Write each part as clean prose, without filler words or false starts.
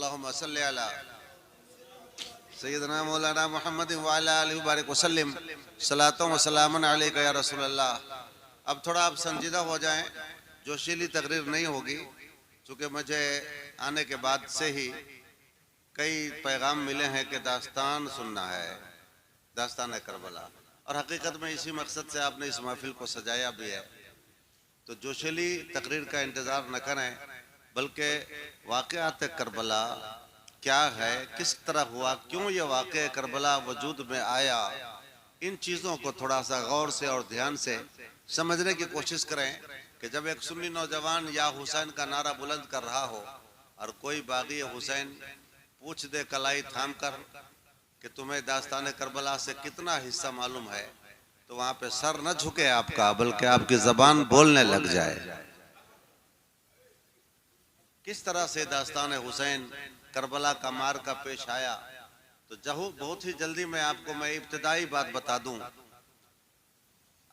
अल्लाहुम्मा सल्ली अला सय्यदना मौलाना मुहम्मद व अला आलिहि व बारिक वसल्लम सलातो व सलामन अलैका या रसूलल्लाह। अब थोड़ा आप संजीदा हो जाएं, जोशीली तकरीर नहीं होगी, चूँकि मुझे आने के बाद से ही कई पैगाम मिले हैं कि दास्तान सुनना है, दास्तान करबला, और हकीकत में इसी मकसद से आपने इस महफिल को सजाया भी है। तो जोशीली तकरीर का इंतज़ार न करें, बल्कि वाक़यात करबला क्या है, किस तरह हुआ, क्यों ये वाक़या करबला वजूद में आया, इन चीज़ों को थोड़ा सा गौर से और ध्यान से समझने की कोशिश करें कि जब एक सुन्नी नौजवान या हुसैन का नारा बुलंद कर रहा हो और कोई बागी हुसैन पूछ दे कलाई थाम कर कि तुम्हें दास्तान करबला से कितना हिस्सा मालूम है, तो वहाँ पे सर न झुके आपका, बल्कि आपकी ज़बान बोलने लग जाए। किस तरह से दास्तान हुसैन करबला का मार का पेश आया, तो बहुत ही जल्दी मैं आपको इब्तिदाई बात बता दूं।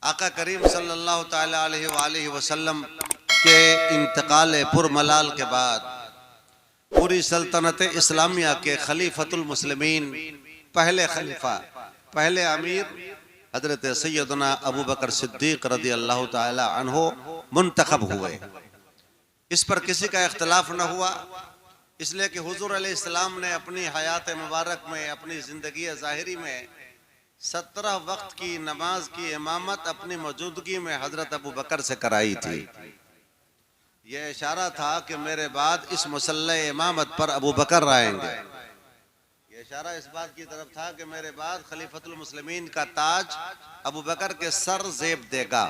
आका करीम सल्लल्लाहु ताला अलैहि वसल्लम के इंतकाल पुरमलाल के बाद पूरी सल्तनत इस्लामिया के खलीफतुल मुस्लिमीन, पहले खलीफा, पहले अमीर हजरत सैयदना अबू बकर सिद्दीक रज़ी अल्लाह ताला अन्हो मुंतखब हुए। इस पर किसी का इख्तलाफ न हुआ, इसलिए कि हुजूर अलैहिस्सलाम ने अपनी हयात मुबारक में, अपनी ज़िंदगी ज़ाहिरी में 17 वक्त की नमाज की इमामत अपनी मौजूदगी में हजरत अबू बकर से कराई थी। यह इशारा था कि मेरे बाद इस मुसल्ला इमामत पर अबू बकर आएंगे। यह इशारा इस बात की तरफ था कि मेरे बाद खलीफतुल मुस्लिमीन का ताज अबू बकर के सर जेब देगा।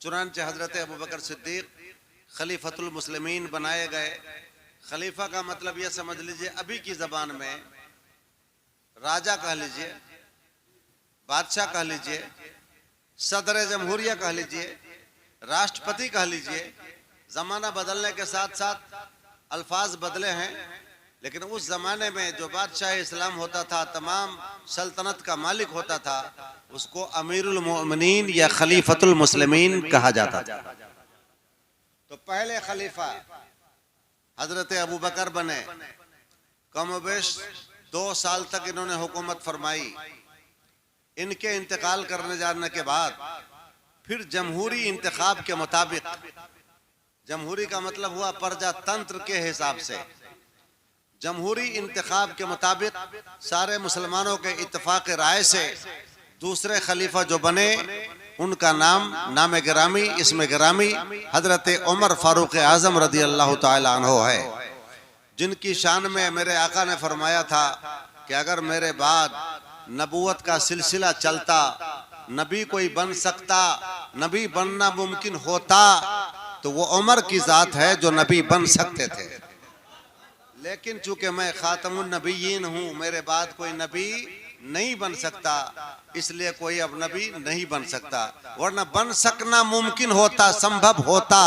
चुनांचे हजरत अबू बकर सिद्दीक खलीफतुल मुस्लिमीन बनाए गए। खलीफा का मतलब यह समझ लीजिए, अभी की जबान में राजा कह लीजिए, बादशाह कह लीजिए, सदर जमहूरिया कह लीजिए, राष्ट्रपति कह लीजिए। जमाना बदलने के साथ साथ अल्फाज बदले हैं, लेकिन उस जमाने में जो बादशाह इस्लाम होता था, तमाम सल्तनत का मालिक होता था, उसको अमीरुल मोमिनीन या खलीफतुल मुस्लिमीन कहा जाता था। तो पहले खलीफा हजरत अबू बकर बने। कमोबेश 2 साल तक इन्होंने हुकूमत फरमाई। इनके इंतकाल करने जाने के बाद फिर जमहूरी इंतखाब के मुताबिक, जमहूरी का मतलब हुआ प्रजातंत्र के हिसाब से, जमहूरी इंतखाब के मुताबिक सारे मुसलमानों के इत्तेफाक राय से दूसरे खलीफा जो बने, उनका नाम गिरामी, इसमें गिरामी हजरत उमर फारूक आजम रदी अल्लाह ताला अन्हो है, जिनकी शान में मेरे आका ने फरमाया था कि अगर मेरे बाद नबूवत का सिलसिला चलता, नबी कोई बन सकता, नबी बनना मुमकिन होता, तो वो उमर की जात है जो नबी बन सकते थे। लेकिन चूंकि मैं खातमुन नबीयीन हूँ, मेरे बाद कोई नबी नहीं बन सकता, इसलिए कोई अब नबी नहीं बन सकता। वरना बन सकना मुमकिन होता, संभव होता,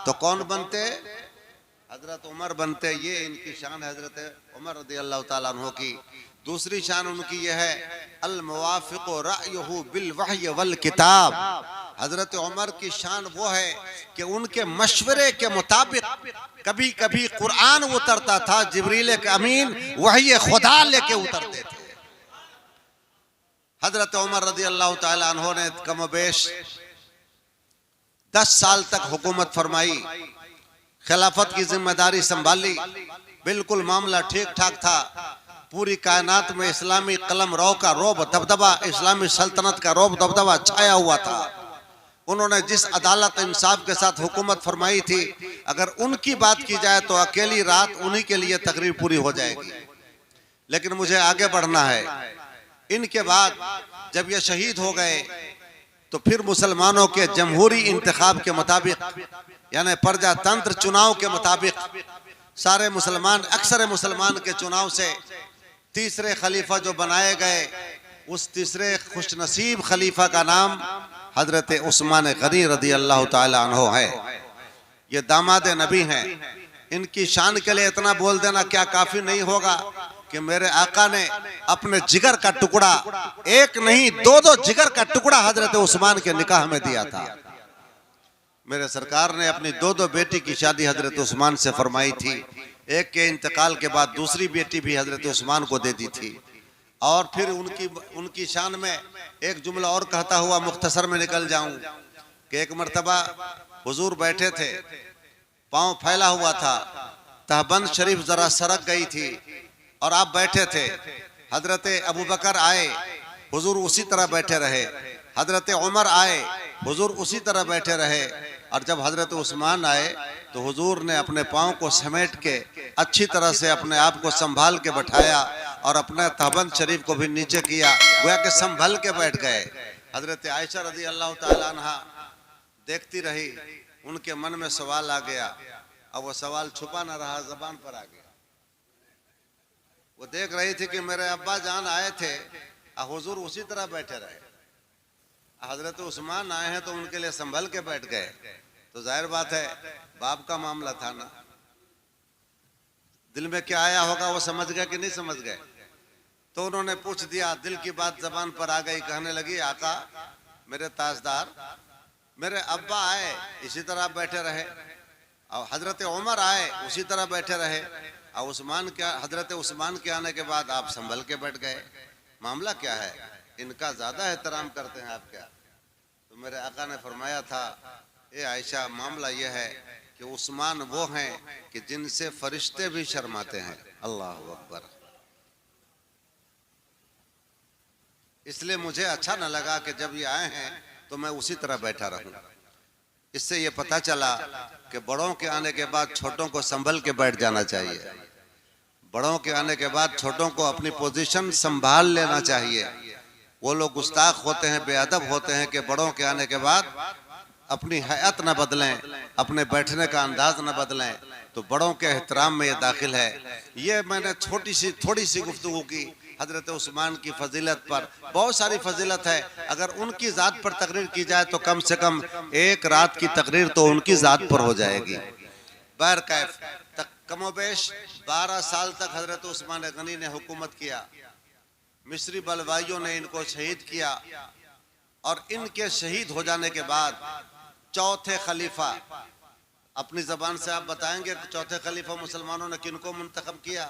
तो कौन बनते? हजरत उमर बनते। ये इनकी शान है हजरत उमर रज़ी अल्लाह ताला अन्हु की। दूसरी शान उनकी यह है अल मुवाफिक़ रायुहु बिल वह्य वल किताब। हजरत उमर की शान वो है कि उनके मशवरे के मुताबिक कभी कभी कुरान उतरता था, जिब्रील अमीन वही खुदा लेके उतरते थे। हजरत उमर रज़ी अल्लाह ताला अन्हु ने कमोबेश 10 साल तक हुकूमत फरमाई, खिलाफत की जिम्मेदारी संभाली। बिल्कुल मामला ठीक ठाक था। पूरी कायनात में इस्लामी कलम रो का रोब दबदबा, इस्लामी सल्तनत का रोब दबदबा छाया हुआ था। उन्होंने जिस अदालत इंसाफ के साथ हुकूमत फरमाई थी, अगर उनकी बात की जाए तो अकेली रात उन्हीं के लिए तकरीर पूरी हो जाएगी। लेकिन मुझे आगे बढ़ना है। इनके बाद जब ये शहीद हो गए, तो फिर मुसलमानों के जमहूरी इंतखाब के मुताबिक, यानी प्रजातंत्र चुनाव के मुताबिक, सारे मुसलमान, अक्सर मुसलमान के चुनाव से तीसरे खलीफा जो बनाए गए, उस तीसरे खुशनसीब खलीफा का नाम हजरत उस्मान गनी रदी अल्लाह ताला अन्हु है। ये दामाद नबी हैं। इनकी शान के लिए इतना बोल देना क्या काफी नहीं होगा कि मेरे आका ने अपने जिगर का टुकड़ा, एक नहीं 2-2 जिगर का टुकड़ा हजरत उस्मान के निकाह में दिया था। मेरे सरकार ने अपनी दो दो बेटी की शादी हजरत उस्मान से फरमाई थी। एक के इंतकाल के बाद दूसरी बेटी भी हजरत उस्मान को दे दी थी। और फिर उनकी शान में एक जुमला और कहता हुआ मुख्तसर में निकल जाऊं कि एक मर्तबा हुजूर बैठे थे, पांव फैला हुआ था, तहबंद शरीफ जरा सरक गई थी और आप बैठे थे। हजरत अबू बकर आए, हुजूर उसी तरह बैठे रहे। हजरत उमर आए, हुजूर उसी तरह बैठे रहे। और जब हजरत उस्मान आए तो हुजूर ने अपने पाँव को समेट के अच्छी तरह से अपने आप को संभाल के बैठाया और अपने तहबंद शरीफ को भी नीचे किया, गोया कि संभल के बैठ गए। हजरत आयशा रजी अल्लाह ताला अन्हा देखती रही, उनके मन में सवाल आ गया। अब वो सवाल छुपा ना रहा, जबान पर आ गया। वो देख रही थी कि मेरे अब्बा जान आए थे, हुजूर उसी तरह बैठे रहे। हजरत उस्मान आए हैं तो उनके लिए संभल के बैठ गए। तो जाहिर बात है बाप का मामला था ना, दिल में क्या आया होगा वो समझ गए कि नहीं समझ गए। तो उन्होंने पूछ दिया, दिल की बात जबान पर आ गई। कहने लगी, आका मेरे ताजदार, मेरे अब्बा आए इसी तरह बैठे रहे और हजरत उमर आए उसी तरह बैठे रहे और हजरत उस्मान के आने के बाद आप संभल के बैठ गए। मामला क्या है? इनका ज्यादा एहतराम करते हैं आप क्या? तो मेरे आका ने फरमाया था, ए आयशा, मामला यह है कि उस्मान वो हैं कि जिनसे फरिश्ते भी शर्माते हैं। अल्लाह अकबर। इसलिए मुझे अच्छा न लगा कि जब ये आए हैं तो मैं उसी तरह बैठा रहूं। इससे ये पता चला कि बड़ों के आने के बाद छोटों को संभल के बैठ जाना चाहिए। बड़ों के आने के बाद छोटों को अपनी पोजीशन संभाल लेना चाहिए। वो लोग गुस्ताख होते हैं, बेअदब होते हैं कि बड़ों के आने के बाद अपनी हयात न बदलें, अपने बैठने का अंदाज न बदलें। तो बड़ों के एहतराम में ये दाखिल है। ये मैंने थोड़ी सी गुफ्तगू की हजरत उस्मान की फजीलत पर। बहुत सारी फजीलत है, अगर उनकी ज़ात पर तकरीर की जाए तो कम से कम एक रात की तकरीर तो उनकी ज़ात पर हो जाएगी। बहरकैफ कमोबेश 12 साल तक हजरत उस्मान गनी ने हुकूमत किया। मिस्री बलवाइयों ने इनको शहीद किया और इनके शहीद हो जाने के बाद चौथे खलीफा, अपनी जबान से आप बताएंगे चौथे खलीफा मुसलमानों ने किनको मुंतखब किया?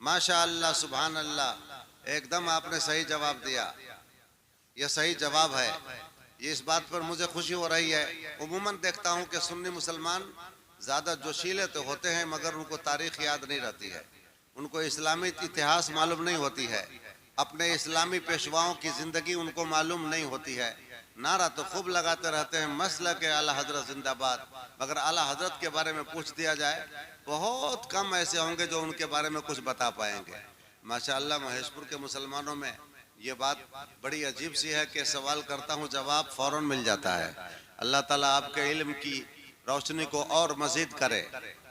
माशा अल्लाह, सुभान अल्लाह, एकदम आपने सही जवाब दिया। यह सही जवाब है। ये इस बात पर मुझे खुशी हो रही है। उमूमन देखता हूँ कि सुन्नी मुसलमान ज़्यादा जोशीले तो होते हैं मगर उनको तारीख़ याद नहीं रहती है, उनको इस्लामी इतिहास मालूम नहीं होती है, अपने इस्लामी पेशवाओं की ज़िंदगी उनको मालूम नहीं होती है। नारा तो खूब लगाते रहते हैं, मसला के आला हजरत जिंदाबाद, मगर आला हजरत के बारे में पूछ दिया जाए बहुत कम ऐसे होंगे जो उनके बारे में कुछ बता पाएंगे। माशाअल्लाह महेशपुर के मुसलमानों में ये बात बड़ी अजीब सी है कि सवाल करता हूँ जवाब फ़ौरन मिल जाता है। अल्लाह ताला आपके इल्म की रोशनी को और मजीद करे,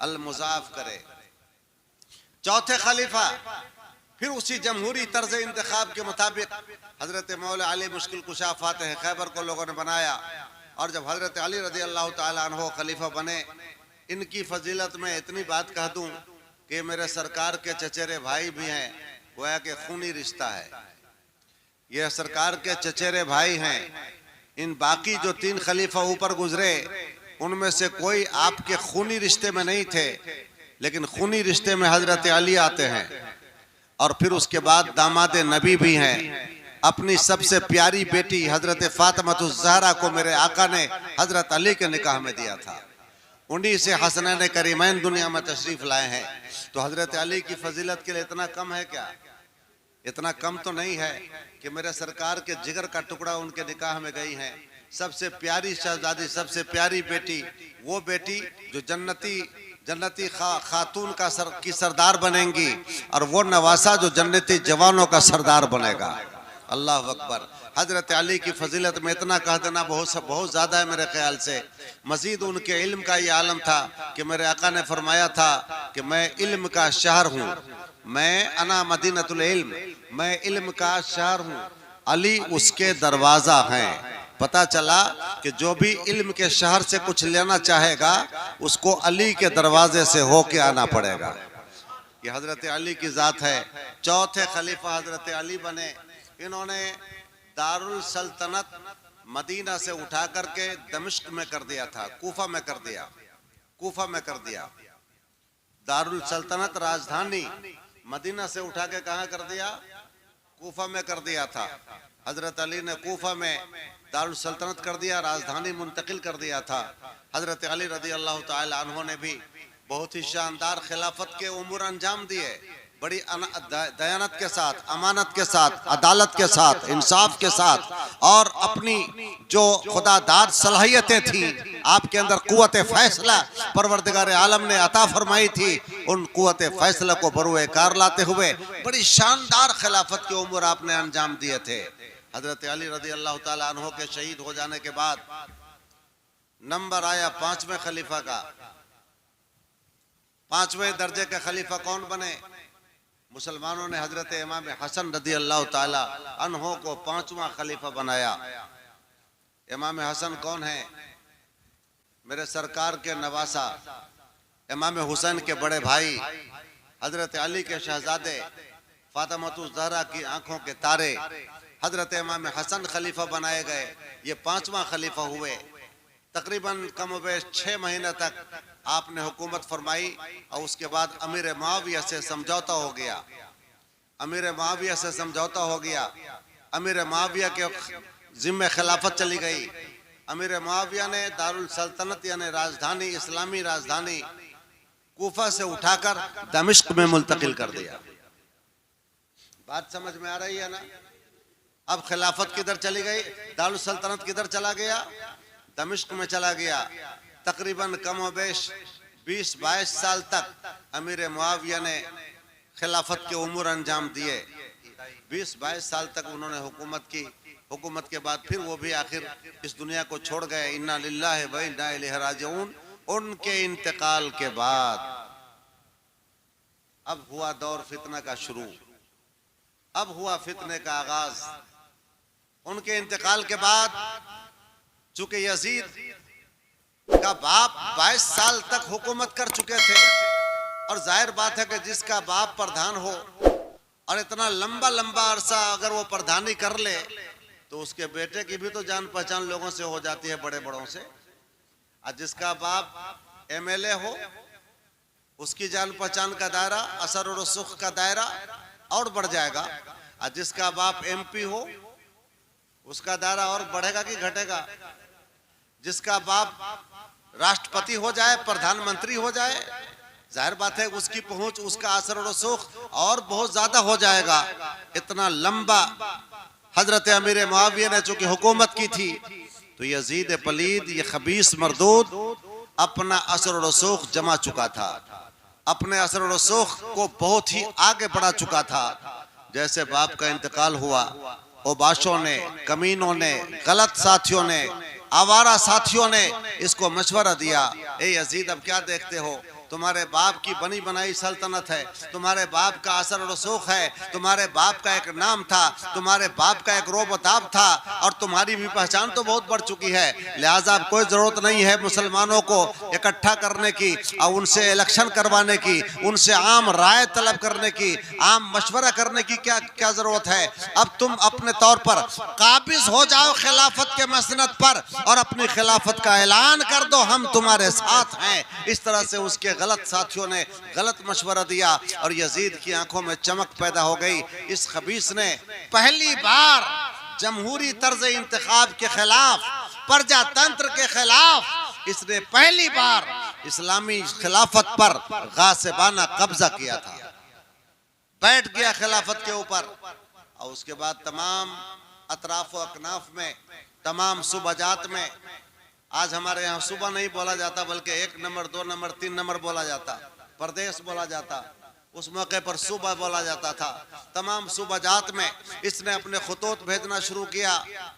अल मुज़ाफ करे। चौथे खलीफा फिर उसी जमहूरी तर्ज इंतखाब के मुताबिक हजरत मौला अली मुश्किल कुशा फातह खैबर को लोगों ने बनाया। और जब हजरत अली रज़ी अल्लाह ताला अन्हु खलीफा बने, इनकी फजीलत में इतनी बात कह दूं कि मेरे सरकार के चचेरे भाई भी हैं, गोया कि खूनी रिश्ता है। ये सरकार के चचेरे भाई हैं। इन बाकी जो 3 खलीफा ऊपर गुजरे उनमें से कोई आपके खूनी रिश्ते में नहीं थे, लेकिन खूनी रिश्ते में हजरत अली आते हैं। और फिर उसके बाद दामाद नबी भी हैं। अपनी सबसे प्यारी बेटी हजरत फातिमातुज़ ज़हरा को मेरे आका ने हजरत अली के निकाह में दिया था। उन्हीं से हसनैन करीमैन दुनिया में तशरीफ लाए हैं। तो हजरत अली की फजीलत के लिए इतना कम है क्या? इतना कम तो नहीं है कि मेरे सरकार के जिगर का टुकड़ा उनके निकाह में गई हैं। सबसे प्यारी शहजादी, सबसे प्यारी बेटी, वो बेटी जो जन्नती खातून की सरदार बनेंगी, और वो नवासा जो जन्नती जवानों का सरदार बनेगा। अल्लाह अकबर। हजरत अली की फजीलत में इतना कह देना बहुत ज़्यादा है मेरे ख्याल से। मजीद उनके इल्म का ये आलम था कि मेरे आका ने फरमाया था कि मैं इल्म का शहर हूँ, मैं अना मदीनतुल इल्म, मैं इल्म का शहर हूँ, अली उसके दरवाज़ा हैं। पता चला कि जो भी इल्म के शहर से कुछ लेना चाहेगा उसको अली के दरवाजे से होके आना पड़ेगा। ये हजरत अली की ज़ात है। चौथे खलीफा हजरत अली बने। इन्होंने दारुल सल्तनत मदीना से उठा करके दमिश्क में कर दिया था, कूफा में कर दिया, कूफा में कर दिया। दारुल सल्तनत राजधानी मदीना से उठा के कहाँ कर दिया? कूफा में कर दिया था। हजरत अली ने कूफा में दारुल सल्तनत कर दिया, राजधानी मुंतकिल कर दिया था। हजरत अली रदी अल्लाह ताला अन्हो ने भी बहुत ही शानदार खिलाफत के उमूर अंजाम दिए, बड़ी दयानत के साथ, अमानत के साथ, अदालत के साथ, इंसाफ के साथ, और अपनी जो खुदादार सलाहियतें थी आपके अंदर, कुव्वत फैसला परवरदिगार आलम ने अता फरमाई थी, उन कुव्वत फैसला को बरूए कार लाते हुए बड़ी शानदार खिलाफत के उमूर आपने अंजाम दिए थे। हजरत अली रदी अल्लाह ताला अन्हो के शहीद हो जाने के बाद नंबर आया 5वें खलीफा का। 5वें दर्जे के खलीफा कौन बने? मुसलमानों ने हजरत इमाम हसन रदी अल्लाह ताला अन्हो को 5वां खलीफा बनाया। इमाम हसन कौन है? मेरे सरकार के नवासा इमाम हुसैन के बड़े भाई हजरत अली के शहजादे फातिमा ज़हरा की आंखों के तारे हजरत इमाम हसन खलीफा बनाए गए। ये 5वां खलीफा हुए। तकरीबन कम-ओ-बेश 6 महीने तक आपने हुकूमत फरमाई और उसके बाद अमीर मुआविया से समझौता हो गया। अमीर मुआविया से समझौता हो गया। अमीर मुआविया के जिम्मे खिलाफत चली गई। अमीर मुआविया ने दारुल सल्तनत यानी राजधानी, इस्लामी राजधानी कूफा से उठाकर दमिश्क में मुंतकिल कर दिया। बात समझ में आ रही है ना? अब खिलाफत किधर चली गई? दारुल सल्तनत किधर चला गया? दमिश्क में चला गया। तकरीबन कमोबेश 20-22 साल तक अमीर मुआविया ने खिलाफत के उमूर अंजाम दिए। 20-22 साल तक उन्होंने हुकूमत की। हुकूमत के बाद फिर वो भी आखिर इस दुनिया को छोड़ गए। इन्ना लिल्लाहि व इन्ना इलैहि राजिऊन। उनके इंतकाल के बाद अब हुआ दौर फितना का शुरू, अब हुआ फितने का आगाज। उनके इंतकाल के बाद चूंकि यजीद का बाप 22 साल तक हुकूमत कर चुके थे, और जाहिर बात है कि जिसका बाप प्रधान हो और इतना लंबा लंबा अरसा अगर वो प्रधानी कर ले तो उसके बेटे की भी तो जान पहचान लोगों से हो जाती है, बड़े बड़ों से। और जिसका बाप एमएलए हो उसकी जान पहचान का दायरा, असर और सुख का दायरा और बढ़ जाएगा। और जिसका बाप एमपी हो उसका दायरा और बढ़ेगा कि घटेगा? जिसका बाप राष्ट्रपति हो जाए, प्रधानमंत्री हो जाए, जाहिर बात है उसकी पहुंच, उसका असर और सुख और बहुत ज्यादा हो जाएगा। इतना लंबा हजरत अमीर मुआविया ने चूंकि हुकूमत की थी तो यजीद पलीद, ये खबीस मरदूद अपना असर और सुख जमा चुका था, अपने असर और सुख को बहुत ही आगे बढ़ा चुका था। जैसे बाप का इंतकाल हुआ, ओबाशों ने, कमीनों ने, गलत साथियों ने, आवारा साथियों ने इसको मशवरा दिया, ए यजीद अब क्या देखते हो, तुम्हारे बाप की बनी बनाई सल्तनत है, तुम्हारे बाप का असर और रसूख है, तुम्हारे बाप का एक नाम था, तुम्हारे बाप का एक रोबताब था, और तुम्हारी भी पहचान तो बहुत बढ़ चुकी है। लिहाजा अब कोई जरूरत नहीं है मुसलमानों को इकट्ठा करने की और उनसे इलेक्शन करवाने की, उनसे आम राय तलब करने की, आम मशवरा करने की क्या जरूरत है। अब तुम अपने तौर पर काबिज हो जाओ खिलाफत के मसनद पर और अपनी खिलाफत का ऐलान कर दो, हम तुम्हारे साथ हैं। इस तरह से उसके गलत साथियों ने गलत मशवरा दिया और यजीद की आंखों में चमक पैदा हो गई। इस खबीस ने पहली बार जमहूरी तर्ज इंतखाब के खिलाफ, प्रजातंत्र के खिलाफ, इसने पहली बार इस्लामी खिलाफत पर गासिबाना कब्जा किया था, बैठ गया खिलाफत के ऊपर। और उसके बाद तमाम अतराफ व अकनाफ में, तमाम सूबाजात में, आज हमारे यहाँ सुबह नहीं बोला जाता बल्कि 1 नंबर 2 नंबर 3 नंबर बोला जाता, प्रदेश बोला जाता, उस मौके पर सूबा बोला जाता था। तमाम सूबाजात में इसने अपने खुतूत भेजना शुरू किया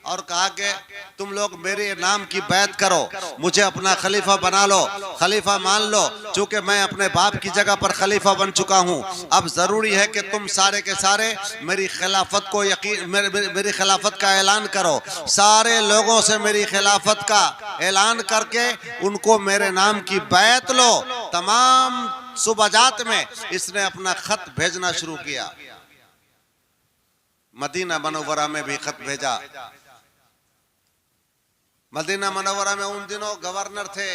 और कहा कि तुम लोग मेरे नाम की बैत करो, मुझे अपना खलीफा बना लो, खलीफा मान लो, चूंकि मैं अपने बाप की जगह पर खलीफा बन चुका हूँ। अब जरूरी है कि तुम सारे के सारे मेरी खिलाफत को मेरी खिलाफत का ऐलान करो। सारे लोगों से मेरी खिलाफत का ऐलान करके उनको मेरे नाम की बैत लो। तमाम सूबाजात में इसने अपना खत भेजना शुरू किया। मदीना मनव्वरा में भी खत भेजा, मदीना मुनव्वरा में उन दिनों गवर्नर थे